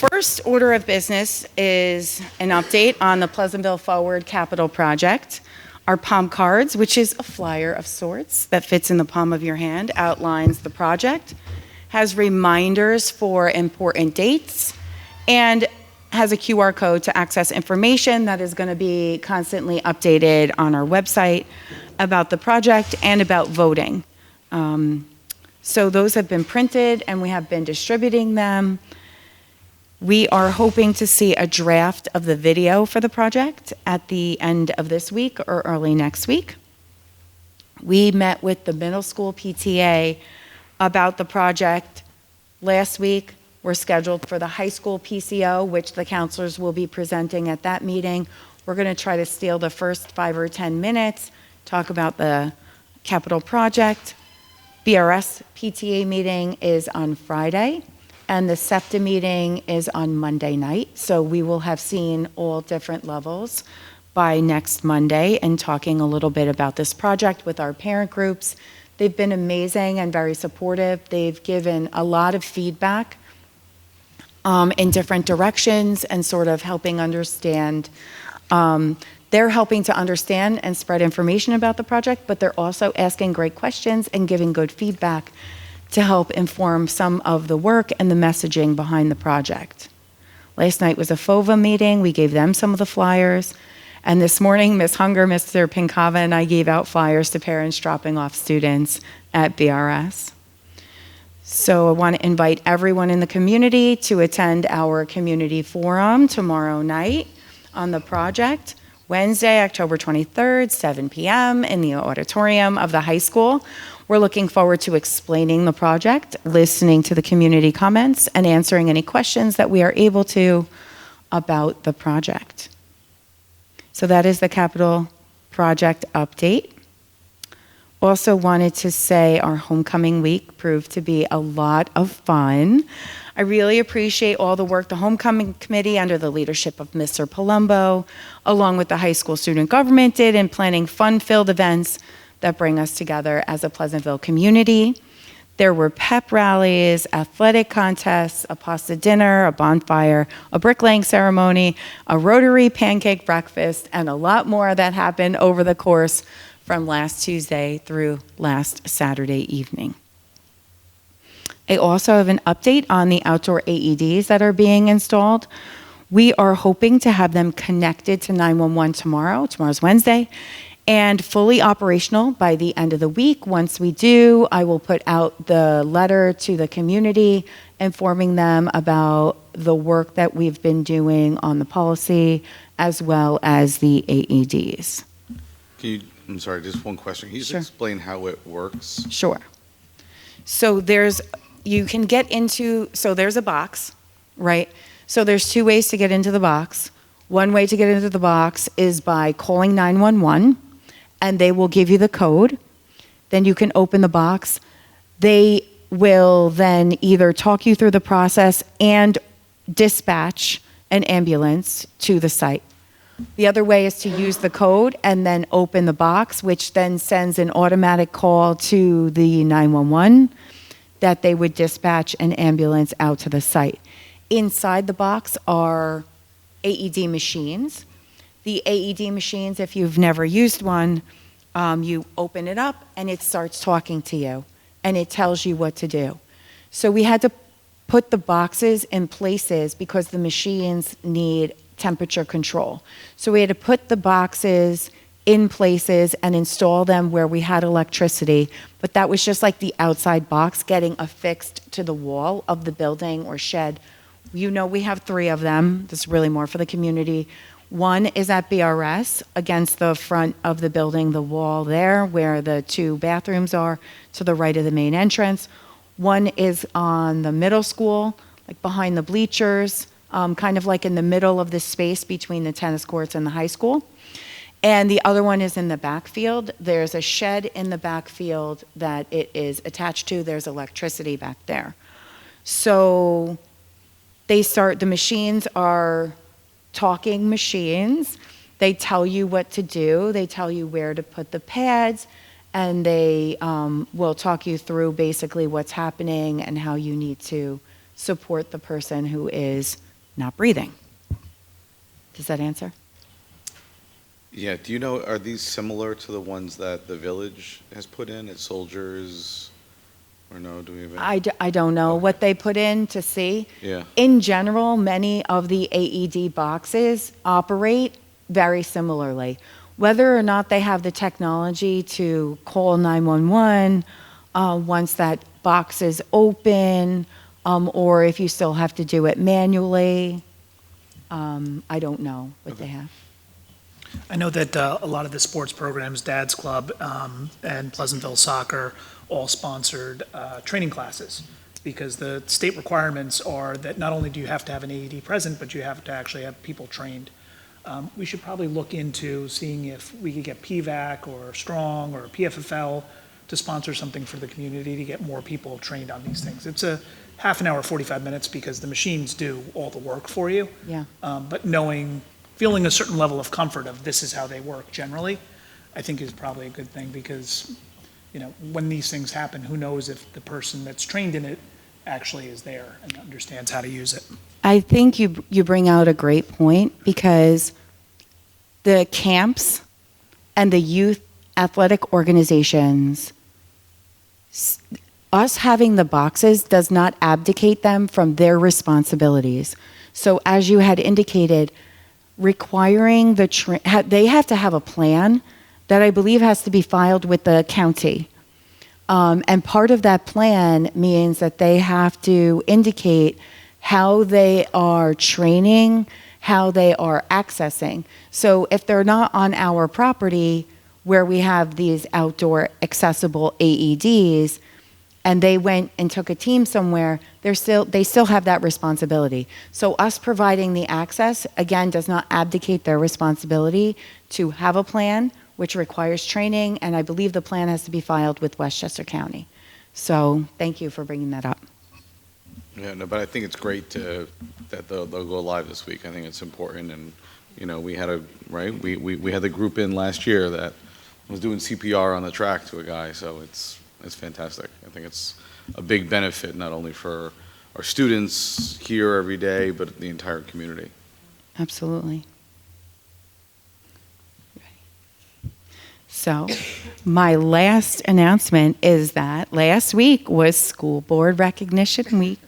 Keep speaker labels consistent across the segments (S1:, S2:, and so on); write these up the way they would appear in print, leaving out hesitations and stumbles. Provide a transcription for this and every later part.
S1: first order of business is an update on the Pleasantville Forward Capital Project. Our palm cards, which is a flyer of sorts that fits in the palm of your hand, outlines the project, has reminders for important dates, and has a QR code to access information that is going to be constantly updated on our website about the project and about voting. So those have been printed and we have been distributing them. We are hoping to see a draft of the video for the project at the end of this week or early next week. We met with the middle school PTA about the project last week. We're scheduled for the high school PCO, which the counselors will be presenting at that meeting. We're going to try to steal the first 5 or 10 minutes, talk about the capital project. BRS PTA meeting is on Friday, and the SEPTA meeting is on Monday night. So we will have seen all different levels by next Monday and talking a little bit about this project with our parent groups. They've been amazing and very supportive. They've given a lot of feedback in different directions and sort of helping understand. They're helping to understand and spread information about the project, but they're also asking great questions and giving good feedback to help inform some of the work and the messaging behind the project. Last night was a FOVA meeting. We gave them some of the flyers. And this morning, Ms. Hunger, Mr. Pinkava, and I gave out flyers to parents dropping off students at BRS. So I want to invite everyone in the community to attend our community forum tomorrow night on the project, Wednesday, October 23rd, 7 p.m. in the auditorium of the high school. We're looking forward to explaining the project, listening to the community comments, and answering any questions that we are able to about the project. So that is the capital project update. Also wanted to say our homecoming week proved to be a lot of fun. I really appreciate all the work the homecoming committee under the leadership of Mr. Palumbo, along with the high school student government did in planning fun-filled events that bring us together as a Pleasantville community. There were pep rallies, athletic contests, a pasta dinner, a bonfire, a bricklaying ceremony, a Rotary pancake breakfast, and a lot more that happened over the course from last Tuesday through last Saturday evening. I also have an update on the outdoor AEDs that are being installed. We are hoping to have them connected to 911 tomorrow. Tomorrow's Wednesday. And fully operational by the end of the week. Once we do, I will put out the letter to the community informing them about the work that we've been doing on the policy as well as the AEDs.
S2: I'm sorry, just one question. Can you just explain how it works?
S1: Sure. So you can get into, so there's a box, right? So there's 2 ways to get into the box. One way to get into the box is by calling 911, and they will give you the code. Then you can open the box. They will then either talk you through the process and dispatch an ambulance to the site. The other way is to use the code and then open the box, which then sends an automatic call to the 911 that they would dispatch an ambulance out to the site. Inside the box are AED machines. The AED machines, if you've never used one, you open it up and it starts talking to you and it tells you what to do. So we had to put the boxes in places because the machines need temperature control. So we had to put the boxes in places and install them where we had electricity, but that was just like the outside box getting affixed to the wall of the building or shed. You know, we have 3 of them. This is really more for the community. One is at BRS against the front of the building, the wall there where the 2 bathrooms are to the right of the main entrance. One is on the middle school, like behind the bleachers, kind of like in the middle of the space between the tennis courts and the high school. And the other one is in the backfield. There's a shed in the backfield that it is attached to. There's electricity back there. So the machines are talking machines. They tell you what to do. They tell you where to put the pads, and they will talk you through basically what's happening and how you need to support the person who is not breathing. Does that answer?
S2: Yeah, do you know, are these similar to the ones that the village has put in at Soldiers? Or no, do we have any?
S1: I don't know
S2: Okay.
S1: what they put in to see.
S2: Yeah,
S1: In general, many of the AED boxes operate very similarly. Whether or not they have the technology to call 911 once that box is open, or if you still have to do it manually, I don't know what they have.
S3: I know that a lot of the sports programs, Dad's Club and Pleasantville Soccer, all sponsored training classes because the state requirements are that not only do you have to have an AED present, but you have to actually have people trained. We should probably look into seeing if we could get PVAC or Strong or PFFL to sponsor something for the community to get more people trained on these things. It's a half an hour, 45 minutes because the machines do all the work for you.
S1: Yeah.
S3: But feeling a certain level of comfort of this is how they work generally, I think is probably a good thing because, when these things happen, who knows if the person that's trained in it actually is there and understands how to use it.
S1: I think you bring out a great point because the camps and the youth athletic organizations, us having the boxes does not abdicate them from their responsibilities. So as you had indicated, requiring they have to have a plan that I believe has to be filed with the county. And part of that plan means that they have to indicate how they are training, how they are accessing. So if they're not on our property where we have these outdoor accessible AEDs, and they went and took a team somewhere, they still have that responsibility. So us providing the access, again, does not abdicate their responsibility to have a plan, which requires training, and I believe the plan has to be filed with Westchester County. So thank you for bringing that up.
S2: yeah, no, but I think it's great that they'll go live this week. I think it's important, and, we had we had the group in last year that was doing CPR on the track to a guy, so it's fantastic. I think it's a big benefit, not only for our students here every day, but the entire community.
S1: Absolutely. So, my last announcement is that last week was School Board Recognition Week.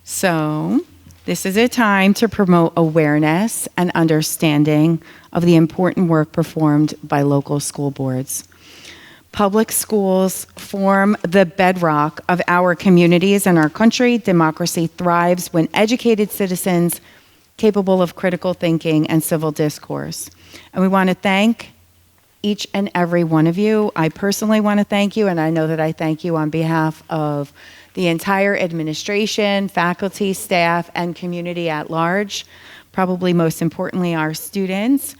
S1: So, this is a time to promote awareness and understanding of the important work performed by local school boards. Public schools form the bedrock of our communities and our country. Democracy thrives when educated citizens capable of critical thinking and civil discourse. And we want to thank each and every one of you. I personally want to thank you, and I know that I thank you on behalf of the entire administration, faculty, staff, and community at large. Probably most importantly, our students.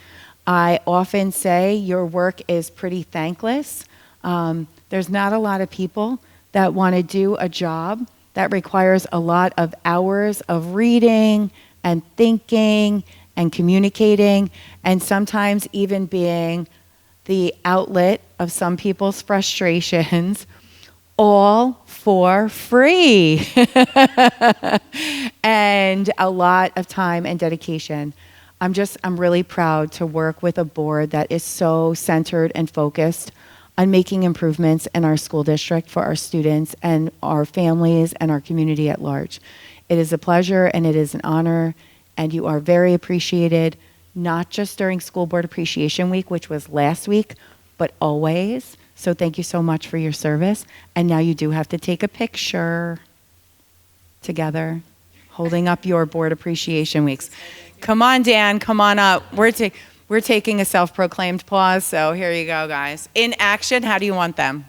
S1: I often say your work is pretty thankless. There's not a lot of people that want to do a job that requires a lot of hours of reading and thinking and communicating, and sometimes even being the outlet of some people's frustrations, all for free. And a lot of time and dedication. I'm really proud to work with a board that is so centered and focused on making improvements in our school district for our students and our families and our community at large. It is a pleasure and it is an honor, and you are very appreciated, not just during School Board Appreciation Week, which was last week, but always. So thank you so much for your service. And now you do have to take a picture together, holding up your Board Appreciation Weeks. Come on, Dan, come on up. We're taking a self-proclaimed pause, so here you go, guys. In action, how do you want them?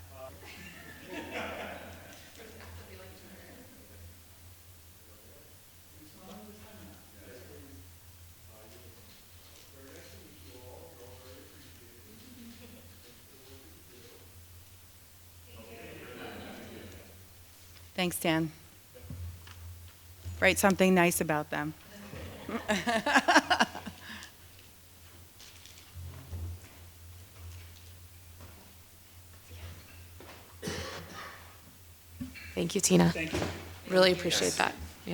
S1: Thanks, Dan. Write something nice about them.
S4: Thank you, Tina.
S3: Thank you.
S4: Really appreciate that.